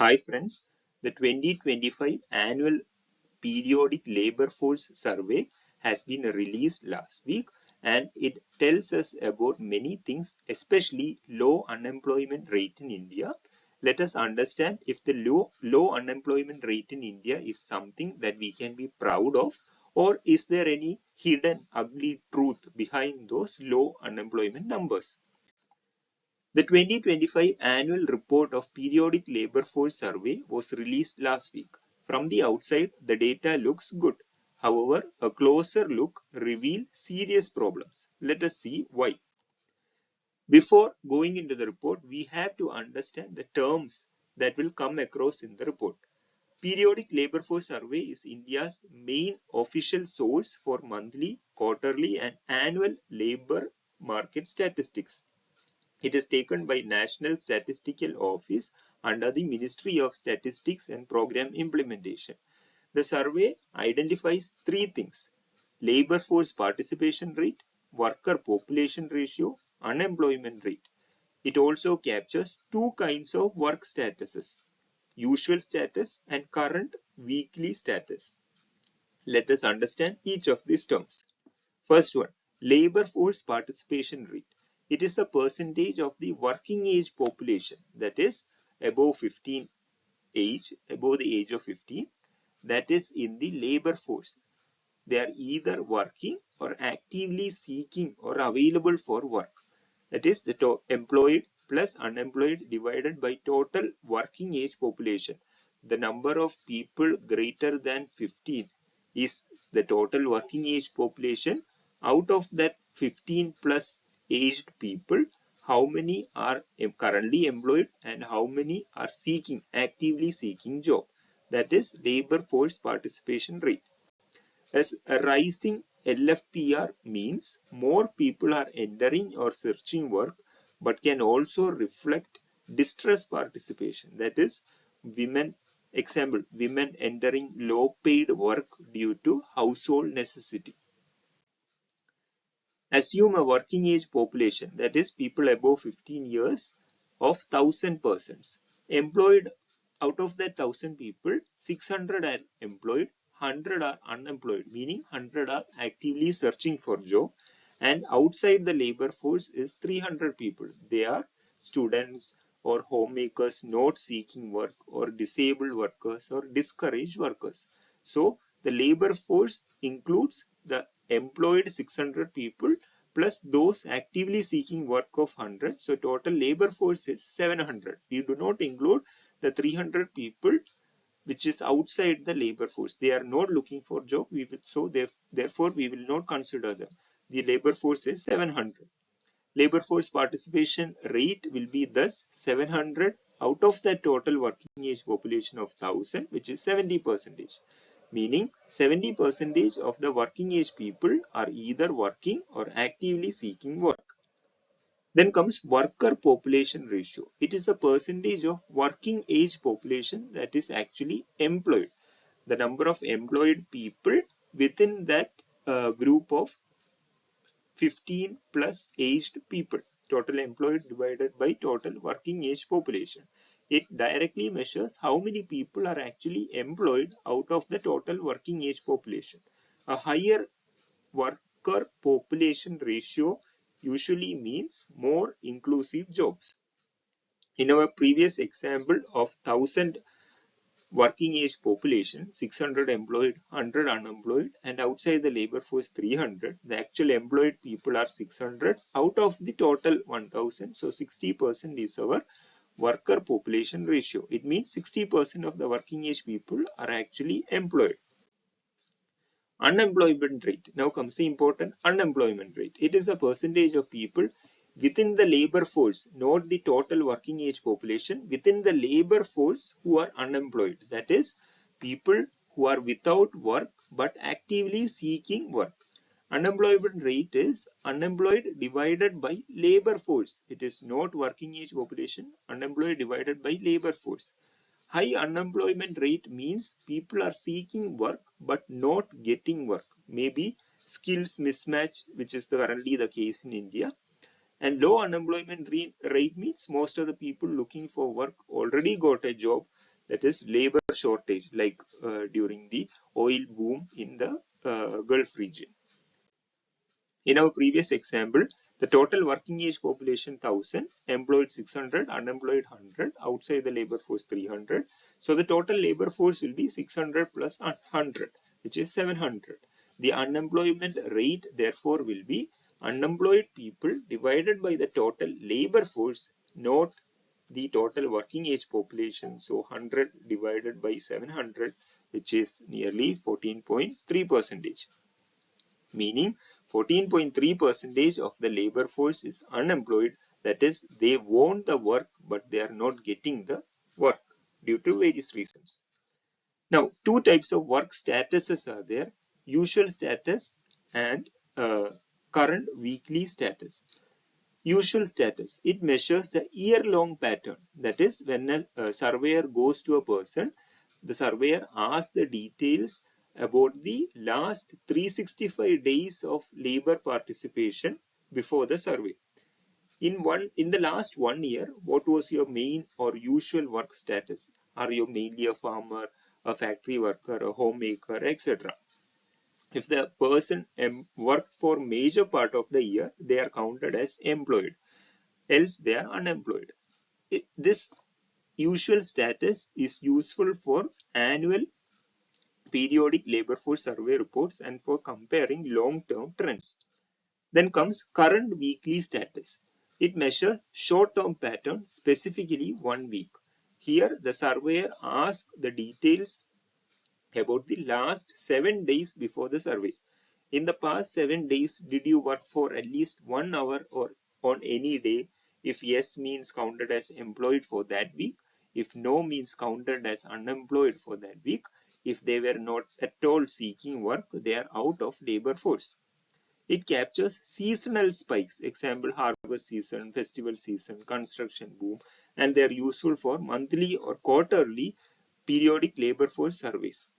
Hi friends, the 2025 annual periodic labor force survey has been released last week and it tells us about many things, especially low unemployment rate in India. Let us understand if the low unemployment rate in India is something that we can be proud of, or is there any hidden ugly truth behind those low unemployment numbers. The 2025 annual report of Periodic Labor Force Survey was released last week. From the outside, the data looks good. However, a closer look reveals serious problems. Let us see why. Before going into the report, we have to understand the terms that will come across in the report. Periodic Labor Force Survey is India's main official source for monthly, quarterly, and annual labor market statistics. It is taken by National Statistical Office under the Ministry of Statistics and Program Implementation. The survey identifies three things: labor force participation rate, worker population ratio, unemployment rate. It also captures two kinds of work statuses: usual status and current weekly status. Let us understand each of these terms. First one, labor force participation rate. It is the percentage of the working age population, that is above the age of 15, that is in the labor force. They are either working or actively seeking or available for work. That is the employed plus unemployed divided by total working age population. The number of people greater than 15 is the total working age population. Out of that 15 plus aged people, how many are currently employed and how many are actively seeking job. That is labor force participation rate. As a rising LFPR means more people are entering or searching work, but can also reflect distress participation. That is, women entering low paid work due to household necessity. Assume a working age population, that is people above 15 years, of 1000 persons. Employed, out of that 1000 people, 600 are employed, 100 are unemployed, meaning 100 are actively searching for job, and outside the labor force is 300 people. They are students or homemakers not seeking work, or disabled workers or discouraged workers. So the labor force includes the employed 600 people plus those actively seeking work of 100. So total labor force is 700. We do not include the 300 people which is outside the labor force. They are not looking for job. Therefore we will not consider them. The labor force is 700. Labor force participation rate will be thus 700 out of the total working age population of 1000, which is 70%. Meaning 70% of the working age people are either working or actively seeking work. Then comes worker population ratio. It is a percentage of working age population that is actually employed. The number of employed people within that group of 15 plus aged people. Total employed divided by total working age population. It directly measures how many people are actually employed out of the total working age population. A higher worker population ratio usually means more inclusive jobs. In our previous example of 1000 working age population, 600 employed, 100 unemployed, and outside the labor force 300, the actual employed people are 600 out of the total 1000. So 60% is our worker population ratio. It means 60% of the working age people are actually employed. Unemployment rate. Now comes the important unemployment rate. It is a percentage of people within the labor force, not the total working age population, within the labor force who are unemployed. That is, people who are without work but actively seeking work. Unemployment rate is unemployed divided by labor force. It is not working age population. Unemployed divided by labor force. High unemployment rate means people are seeking work but not getting work. Maybe skills mismatch, which is currently the case in India. And low unemployment rate means most of the people looking for work already got a job. that is labor shortage, like during the oil boom in the Gulf region. In our previous example, the total working age population 1000, employed 600, unemployed 100, outside the labor force 300. So the total labor force will be 600 plus 100, which is 700. The unemployment rate therefore will be unemployed people divided by the total labor force, not the total working age population. So 100 divided by 700, which is nearly 14.3%. Meaning 14.3% of the labor force is unemployed. That is, they want the work, but they are not getting the work due to various reasons. Now, two types of work statuses are there: usual status and current weekly status. Usual status, it measures the year-long pattern. That is, when a surveyor goes to a person, the surveyor asks the details about the last 365 days of labor participation before the survey. In the last 1 year, what was your main or usual work status? Are you mainly a farmer, a factory worker, a homemaker, etc.? If the person worked for major part of the year, they are counted as employed, else they are unemployed. This usual status is useful for annual periodic labor force survey reports and for comparing long-term trends. Then comes current weekly status. It measures short-term pattern, specifically 1 week. Here the surveyor asks the details about the last 7 days before the survey. In the past 7 days, did you work for at least 1 hour or on any day? If yes means counted as employed for that week. If no means counted as unemployed for that week. If they were not at all seeking work, they are out of labor force. It captures seasonal spikes, example harvest season, festival season, construction boom, and they are useful for monthly or quarterly periodic labor force surveys.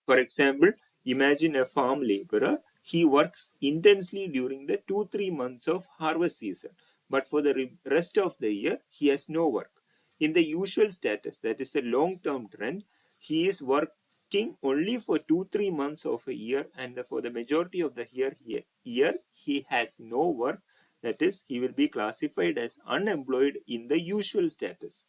For example, imagine a farm laborer. He works intensely during the 2-3 months of harvest season, but for the rest of the year, he has no work. In the usual status, that is the long-term trend, he is working only for 2-3 months of a year, and for the majority of the year, he has no work. That is, he will be classified as unemployed in the usual status.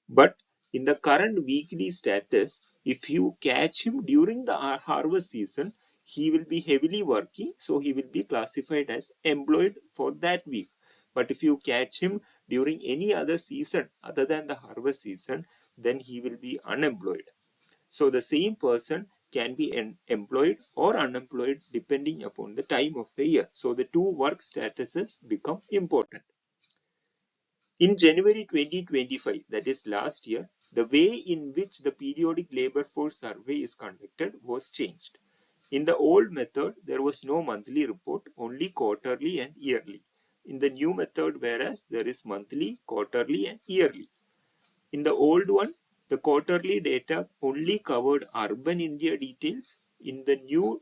But in the current weekly status, if you catch him during the harvest season, he will be heavily working, so he will be classified as employed for that week. But if you catch him during any other season other than the harvest season, then he will be unemployed. So the same person can be employed or unemployed depending upon the time of the year. So the two work statuses become important. In January 2025, that is last year, the way in which the periodic labor force survey is conducted was changed. In the old method, there was no monthly report, only quarterly and yearly. In the new method, whereas there is monthly, quarterly and yearly. In the old one, the quarterly data only covered urban India details. In the new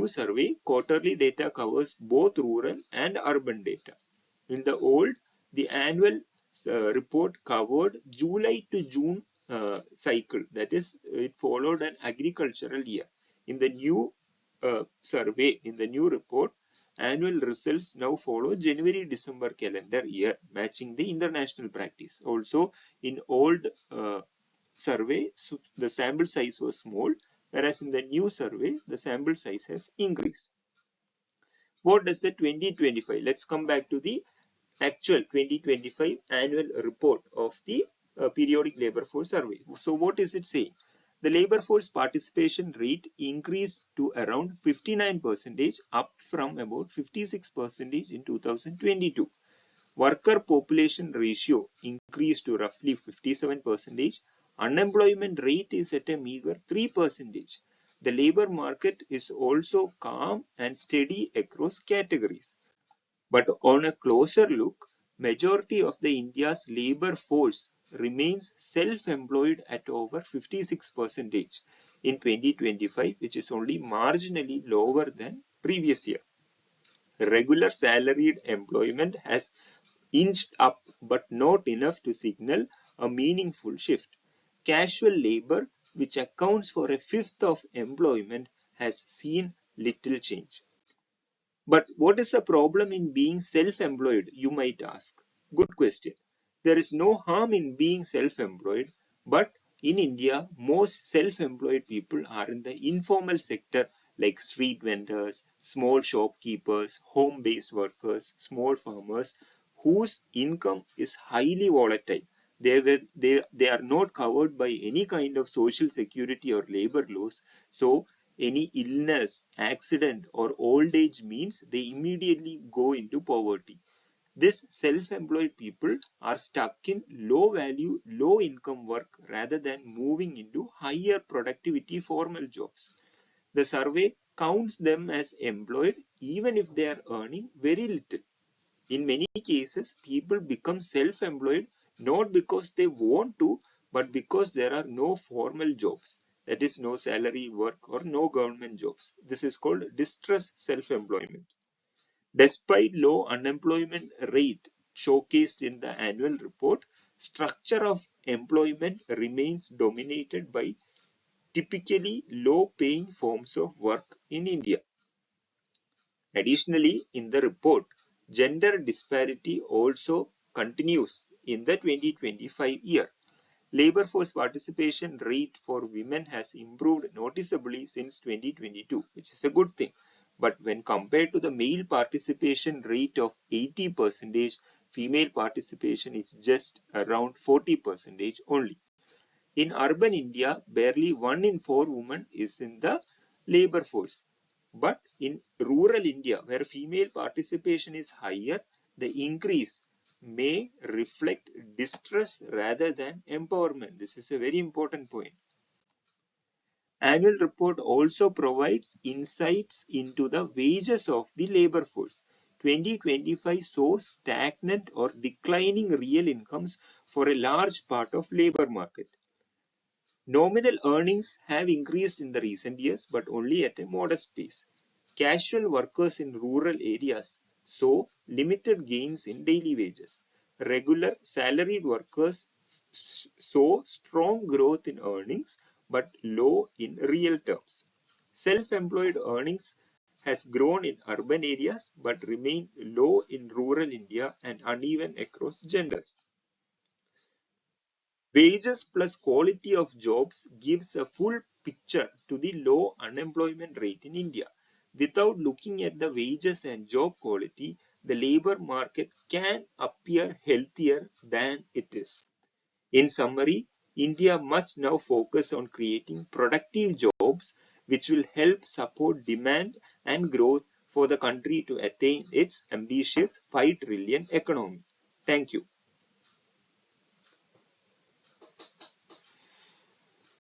survey, quarterly data covers both rural and urban data. In the old, the annual report covered July to June cycle. That is, it followed an agricultural year. In the new survey, in the new report, annual results now follow January-December calendar year, matching the international practice. Also, in old survey, the sample size was small, whereas in the new survey, the sample size has increased. What does the 2025? Let's come back to the actual 2025 annual report of the periodic labor force survey. So what is it saying? The labor force participation rate increased to around 59%, up from about 56% in 2022. Worker population ratio increased to roughly 57%. Unemployment rate is at a meager 3%. The labor market is also calm and steady across categories. But on a closer look, majority of the India's labor force remains self-employed at over 56% in 2025, which is only marginally lower than previous year. Regular salaried employment has inched up but not enough to signal a meaningful shift. Casual labor, which accounts for a fifth of employment, has seen little change. But what is the problem in being self-employed, you might ask? Good question. There is no harm in being self-employed, but in India, most self-employed people are in the informal sector like street vendors, small shopkeepers, home-based workers, small farmers, whose income is highly volatile. They are not covered by any kind of social security or labor laws. So any illness, accident, or old age means they immediately go into poverty. These self-employed people are stuck in low value, low income work rather than moving into higher productivity formal jobs. The survey counts them as employed even if they are earning very little. In many cases, people become self-employed not because they want to, but because there are no formal jobs. That is, no salary work or no government jobs. This is called distress self-employment. Despite low unemployment rate showcased in the annual report, structure of employment remains dominated by typically low-paying forms of work in India. Additionally, in the report, gender disparity also continues in the 2025 year. Labor force participation rate for women has improved noticeably since 2022, which is a good thing. But when compared to the male participation rate of 80%, female participation is just around 40% only. In urban India, barely 1 in 4 women is in the labor force. But in rural India, where female participation is higher, the increase may reflect distress rather than empowerment. This is a very important point. Annual report also provides insights into the wages of the labor force. 2025 saw stagnant or declining real incomes for a large part of labor market. Nominal earnings have increased in the recent years, but only at a modest pace. Casual workers in rural areas saw limited gains in daily wages. Regular salaried workers saw strong growth in earnings, but low in real terms. Self-employed earnings has grown in urban areas, but remain low in rural India and uneven across genders. Wages plus quality of jobs gives a full picture to the low unemployment rate in India. Without looking at the wages and job quality, the labor market can appear healthier than it is. In summary, India must now focus on creating productive jobs which will help support demand and growth for the country to attain its ambitious 5 trillion economy. Thank you.